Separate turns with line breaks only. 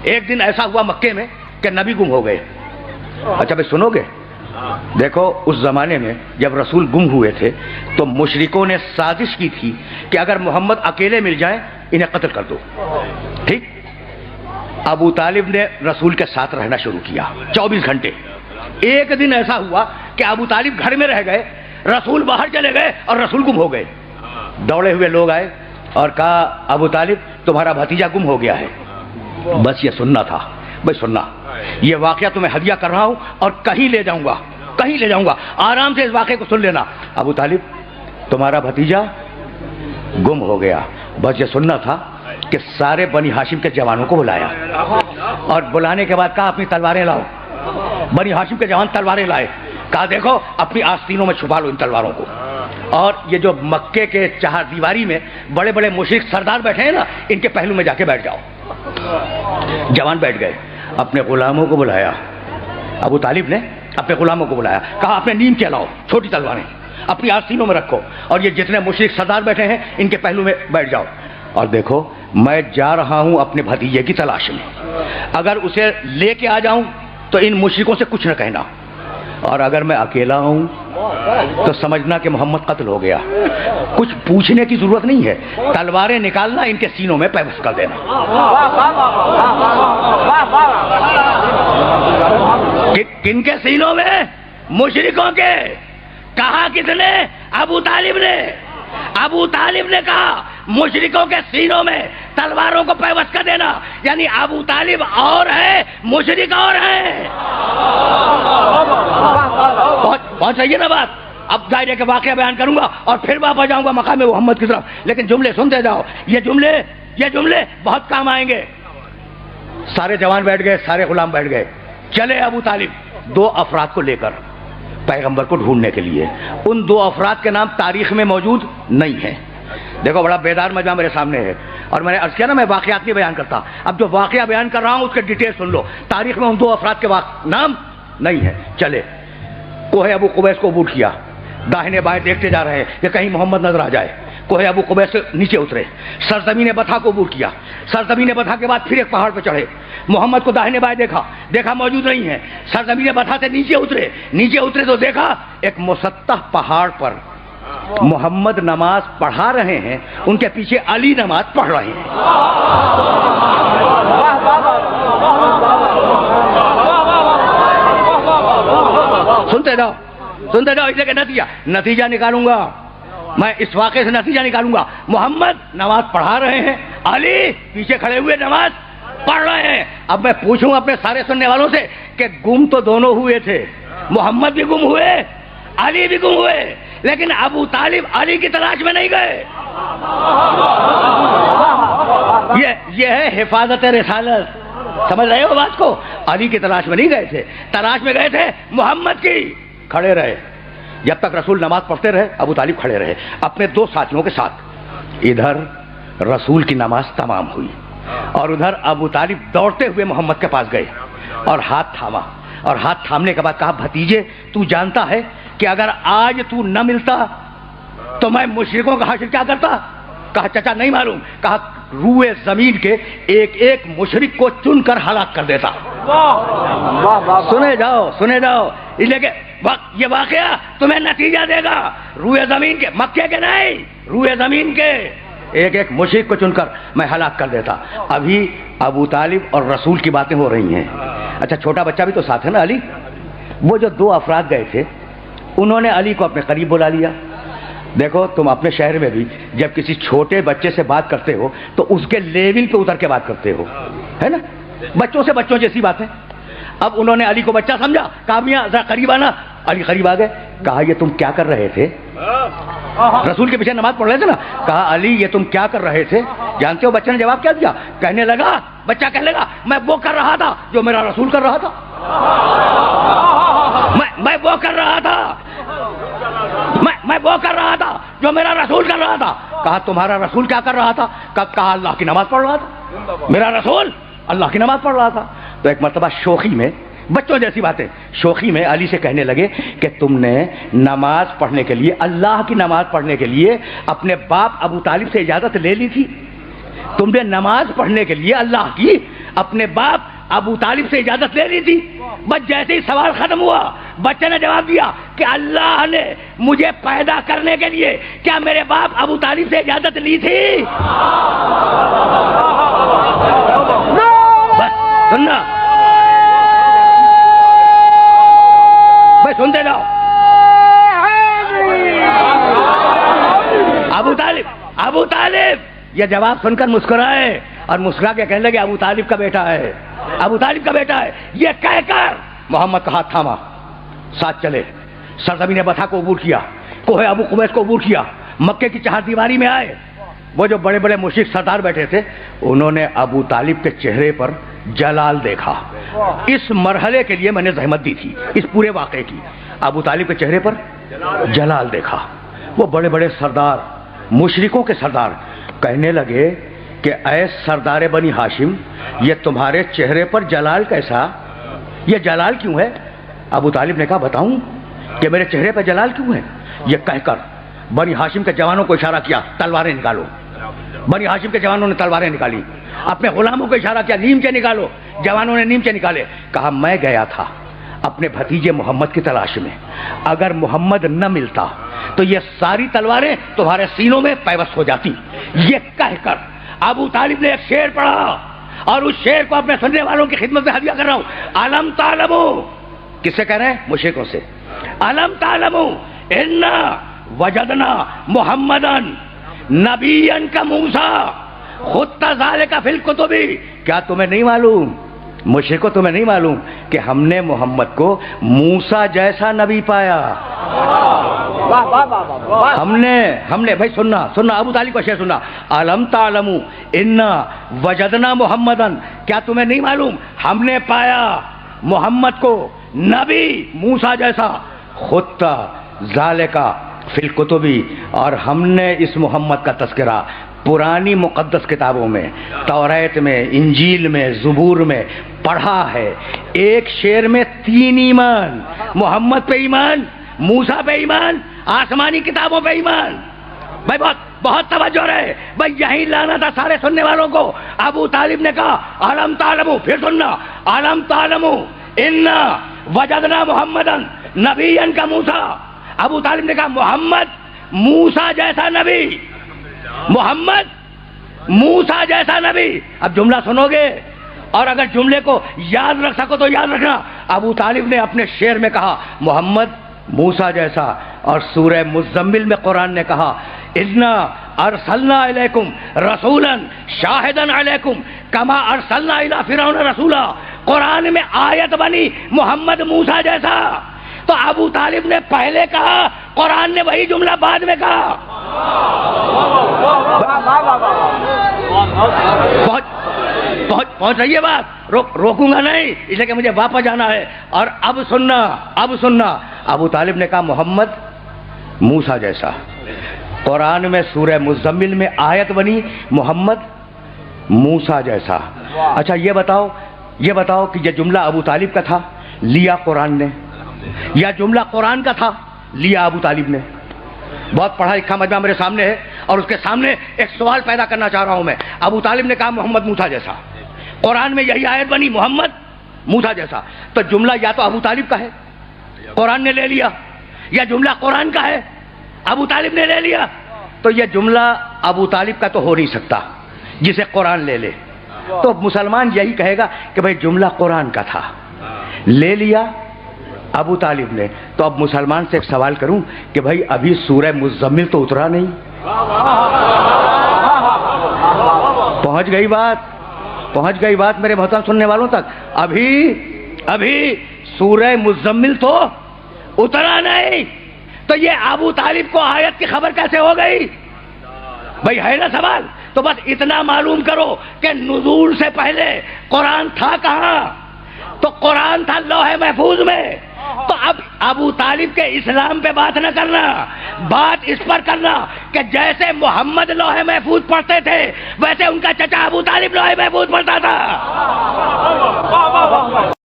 ایک دن ایسا ہوا مکے میں کہ نبی گم ہو گئے. اچھا بھائی سنو گے؟ دیکھو اس زمانے میں جب رسول گم ہوئے تھے تو مشرکوں نے سازش کی تھی کہ اگر محمد اکیلے مل جائیں انہیں قتل کر دو. ٹھیک. ابو طالب نے رسول کے ساتھ رہنا شروع کیا 24 گھنٹے. ایک دن ایسا ہوا کہ ابو طالب گھر میں رہ گئے, رسول باہر چلے گئے اور رسول گم ہو گئے. دوڑے ہوئے لوگ آئے اور کہا ابو طالب تمہارا بھتیجا گم ہو گیا ہے. بس یہ سننا تھا. بھائی سننا, یہ واقعہ تمہیں ہدیہ کر رہا ہوں اور کہیں لے جاؤں گا, کہیں لے جاؤں گا, آرام سے اس واقعے کو سن لینا. ابو طالب تمہارا بھتیجا گم ہو گیا. بس یہ سننا تھا کہ سارے بنی ہاشم کے جوانوں کو بلایا اور بلانے کے بعد کہا اپنی تلواریں لاؤ. بنی ہاشم کے جوان تلواریں لائے. کہا دیکھو اپنی آستینوں میں چھپا لو ان تلواروں کو. اور یہ جو مکے کے چہار دیواری میں بڑے بڑے مشرک سردار بیٹھے ہیں نا, ان کے پہلو میں جا کے بیٹھ جاؤ. جوان بیٹھ گئے. اپنے غلاموں کو بلایا. ابو طالب نے اپنے غلاموں کو بلایا, کہا اپنے نیم کے لاؤ چھوٹی تلواریں, اپنی آستینوں میں رکھو, اور یہ جتنے مشرک سردار بیٹھے ہیں ان کے پہلو میں بیٹھ جاؤ. اور دیکھو میں جا رہا ہوں اپنے بھتیجے کی تلاش میں. اگر اسے لے کے آ جاؤں تو ان مشرکوں سے کچھ نہ کہنا, اور اگر میں اکیلا ہوں تو سمجھنا کہ محمد قتل ہو گیا. کچھ پوچھنے کی ضرورت نہیں ہے, تلواریں نکالنا, ان کے سینوں میں پیوست کر دینا. کن کے سینوں میں؟ مشرکوں کے. کہا کس نے؟ ابو طالب نے. ابو طالب نے کہا مشرکوں کے سینوں میں تلواروں کو پیوست کر دینا. یعنی ابو طالب اور ہے, مشرک اور ہے. پہنچ رہی ہے نا بات؟ اب دائرے کے واقعہ بیان کروں گا اور پھر واپس جاؤں گا مقام محمد کی طرف, لیکن جملے سنتے جاؤ. یہ جملے بہت کام آئیں گے. سارے جوان بیٹھ گئے, سارے غلام بیٹھ گئے. چلے ابو طالب 2 افراد کو لے کر پیغمبر کو ڈھونڈنے کے لیے. ان 2 افراد کے نام تاریخ میں موجود نہیں ہیں. دیکھو بڑا بیدار مجمع میرے سامنے ہے, اور میں نے عرض کیا نا میں واقعات نہیں بیان کرتا. اب جو واقعہ بیان کر رہا ہوں اس کے ڈیٹیل سن لو. تاریخ میں ان 2 افراد کے نام نہیں ہے. چلے کوہ ابو قبیس کو عبور کیا. داہنے بائیں دیکھتے جا رہے ہیں کہ کہیں محمد نظر آ جائے. کوہ ابو قبیس سے نیچے اترے. سرزمین بطحا کو عبور کیا. سرزمین بطحا کے بعد پھر ایک پہاڑ پہ چڑھے. محمد کو داہنے بائیں دیکھا موجود نہیں ہے. سرزمین بطحا سے نیچے اترے تو دیکھا ایک مسطح پہاڑ پر محمد نماز پڑھا رہے ہیں, ان کے پیچھے علی نماز پڑھ رہے ہیں. سنتے جاؤ. اسے کہ نتیجہ نکالوں گا میں, اس واقعے سے نتیجہ نکالوں گا. محمد نماز پڑھا رہے ہیں, علی پیچھے کھڑے ہوئے نماز پڑھ رہے ہیں. اب میں پوچھوں اپنے سارے سننے والوں سے کہ گم تو دونوں ہوئے تھے, محمد بھی گم ہوئے, علی بھی گم ہوئے, لیکن ابو طالب علی کی تلاش میں نہیں گئے. یہ ہے حفاظت رسالت. سمجھ رہے ہو بات کو؟ علی کی تلاش میں نہیں گئے تھے, تلاش میں گئے تھے محمد کی. کھڑے رہے جب تک رسول نماز پڑھتے رہے. ابو طالب کھڑے رہے اپنے 2 ساتھیوں کے ساتھ. ادھر رسول کی نماز تمام ہوئی اور ادھر ابو طالب دوڑتے ہوئے محمد کے پاس گئے اور ہاتھ تھاما. اور ہاتھ تھامنے کے بعد کہا بھتیجے تو جانتا ہے کہ اگر آج تو نہ ملتا تو میں مشرکوں کا حشر کیا کرتا؟ کہا چچا نہیں معلوم. کہا روئے زمین کے ایک ایک مشرک کو چن کر ہلاک کر دیتا. سنے جاؤ لیکن یہ واقعہ تمہیں نتیجہ دے گا. روئے زمین کے, مکے کے نہیں, روئے زمین کے ایک ایک مشرک کو چن کر میں ہلاک کر دیتا. ابھی ابو طالب اور رسول کی باتیں ہو رہی ہیں. اچھا چھوٹا بچہ بھی تو ساتھ ہے نا علی. وہ جو 2 افراد گئے تھے انہوں نے علی کو اپنے قریب بلا لیا. دیکھو تم اپنے شہر میں بھی جب کسی چھوٹے بچے سے بات کرتے ہو تو اس کے لیول پہ اتر کے بات کرتے ہو, ہے نا؟ بچوں جیسی بات ہے. اب انہوں نے علی کو بچہ سمجھا, کہا میاں ذرا قریب آنا. علی قریب آ گئے. کہا یہ تم کیا کر رہے تھے؟ رسول کے پیچھے نماز پڑھ رہے تھے نا. کہا علی یہ تم کیا کر رہے تھے؟ جانتے ہو بچے نے جواب کیا دیا؟ کہنے لگا, بچہ کہنے لگا میں وہ کر رہا تھا جو میرا رسول کر رہا تھا. میں وہ کر رہا تھا جو میرا رسول کر رہا تھا. کہا تمہارا رسول کیا کر رہا تھا؟ کہا اللہ کی نماز پڑھ رہا تھا. میرا رسول اللہ کی نماز پڑھ رہا تھا. تو ایک مرتبہ شوخی میں, بچوں جیسی باتیں, شوخی میں علی سے کہنے لگے کہ تم نے نماز پڑھنے کے لیے, اللہ کی نماز پڑھنے کے لیے اپنے باپ ابو طالب سے اجازت لے لی تھی. تم نے نماز پڑھنے کے لیے اللہ کی اپنے باپ ابو طالب سے اجازت لے لی تھی؟ بس جیسے ہی سوال ختم ہوا بچے نے جواب دیا کہ اللہ نے مجھے پیدا کرنے کے لیے کیا میرے باپ ابو طالب سے اجازت لی تھی؟ بس سننا بھائی، سنتے جاؤ. ابو طالب یہ جواب سن کر مسکرائے اور مسکرا کے کہنے لگے ابو طالب کا بیٹا ہے، ابو طالب کا بیٹا ہے. یہ کہہ کر محمد کا ہاتھ تھاما، ساتھ چلے، سرزمین بطحا کو عبور کیا، کوہ ابو قبیس کو عبور کیا، مکے کی چہار دیواری میں آئے. وہ جو بڑے بڑے مشرک سردار بیٹھے تھے انہوں نے ابو طالب کے چہرے پر جلال دیکھا. اس مرحلے کے لیے میں نے زحمت دی تھی، اس پورے واقعے کی. ابو طالب کے چہرے پر جلال دیکھا. وہ بڑے بڑے سردار، مشرکوں کے سردار کہنے لگے کہ اے سردار بنی ہاشم، یہ تمہارے چہرے پر جلال کیسا؟ یہ جلال کیوں ہے؟ ابو طالب نے کہا بتاؤں کہ میرے چہرے پر جلال کیوں ہے؟ یہ کہہ کر بنی ہاشم کے جوانوں کو اشارہ کیا، تلواریں نکالو. بنی ہاشم کے جوانوں نے تلواریں نکالی. اپنے غلاموں کو اشارہ کیا، نیمچے نکالو. جوانوں نے نیمچے نکالے. کہا میں گیا تھا اپنے بھتیجے محمد کی تلاش میں، اگر محمد نہ ملتا تو یہ ساری تلواریں تمہارے سینوں میں پیوست ہو جاتی. یہ کہہ کر ابو طالب نے ایک شعر پڑھا اور اس شعر کو اپنے سننے والوں کی خدمت میں ہدیہ کر رہا ہوں. علم تعلمو، کس سے کہہ رہے ہیں؟ مشرکوں سے. علم تعلمو انا وجدنا محمدن نبیا کا موسیٰ خط ذالک فی الکتب. کیا تمہیں نہیں معلوم، مشرکو تمہیں نہیں معلوم کہ ہم نے محمد کو موسیٰ جیسا نبی پایا؟ ہم نے بھائی سننا ابو طالب کا شعر سننا. علم تعلمو انا وجدنا محمدن، کیا تمہیں نہیں معلوم ہم نے پایا محمد کو نبی موسیٰ جیسا، خط ذالک فی الکتب، اور ہم نے اس محمد کا تذکرہ پرانی مقدس کتابوں میں، توریت میں، انجیل میں، زبور میں پڑھا ہے. ایک شعر میں 3 ایمان، محمد پہ ایمان، موسیٰ پہ ایمان، آسمانی کتابوں پہ ایمان. بھائی بہت توجہ رہے بھائی، یہی لانا تھا سارے سننے والوں کو. ابو طالب نے کہا علم تعلمو، پھر سننا، علم تعلمو انا وجدنا محمدن نبیا کا موسیٰ. ابو طالب نے کہا محمد موسیٰ جیسا نبی، محمد موسیٰ جیسا نبی. اب جملہ سنو گے اور اگر جملے کو یاد رکھ سکو تو یاد رکھنا. ابو طالب نے اپنے شعر میں کہا محمد موسیٰ جیسا، اور سورہ مزمل میں قرآن نے کہا انا ارسلنا الیکم رسولا شاہدا علیکم کما ارسلنا الی فرعون رسولا. قرآن میں آیت بنی محمد موسیٰ جیسا. تو ابو طالب نے پہلے کہا، قرآن نے وہی جملہ بعد میں کہا. پہنچ رہی ہے بات؟ روکوں گا نہیں، اس لیے کہ مجھے واپس جانا ہے. اور اب سننا ابو طالب نے کہا محمد موسیٰ جیسا. قرآن میں سورہ مزمل میں آیت بنی محمد موسیٰ جیسا. اچھا یہ بتاؤ کہ یہ جملہ ابو طالب کا تھا، لیا قرآن نے، یا جملہ قرآن کا تھا لیا ابو طالب نے؟ بہت پڑھا لکھا مجمع میرے سامنے ہے اور اس کے سامنے ایک سوال پیدا کرنا چاہ رہا ہوں میں. ابو طالب نے کہا محمد موسیٰ جیسا، قرآن میں یہی آیت بنی محمد موسیٰ جیسا. تو جملہ یا تو ابو طالب کا ہے، قرآن نے لے لیا، یا جملہ قرآن کا ہے، ابو طالب نے لے لیا. تو یہ جملہ ابو طالب کا تو ہو نہیں سکتا جسے قرآن لے لے. تو مسلمان یہی کہے گا کہ بھائی جملہ قرآن کا تھا، لے لیا ابو طالب نے. تو اب مسلمان سے ایک سوال کروں کہ بھائی ابھی سورہ مزمل تو اترا نہیں. پہنچ گئی بات میرے محترم سننے والوں تک. ابھی سورہ مزمل تو اترا نہیں. تو یہ ابو طالب کو آیت کی خبر کیسے ہو گئی؟ بھائی ہے نا سوال. تو بس اتنا معلوم کرو کہ نزول سے پہلے قرآن تھا کہاں؟ تو قرآن تھا لوح محفوظ میں. تو اب ابو طالب کے اسلام پہ بات نہ کرنا، بات اس پر کرنا کہ جیسے محمد لوح محفوظ پڑھتے تھے ویسے ان کا چچا ابو طالب لوح محفوظ پڑھتا تھا.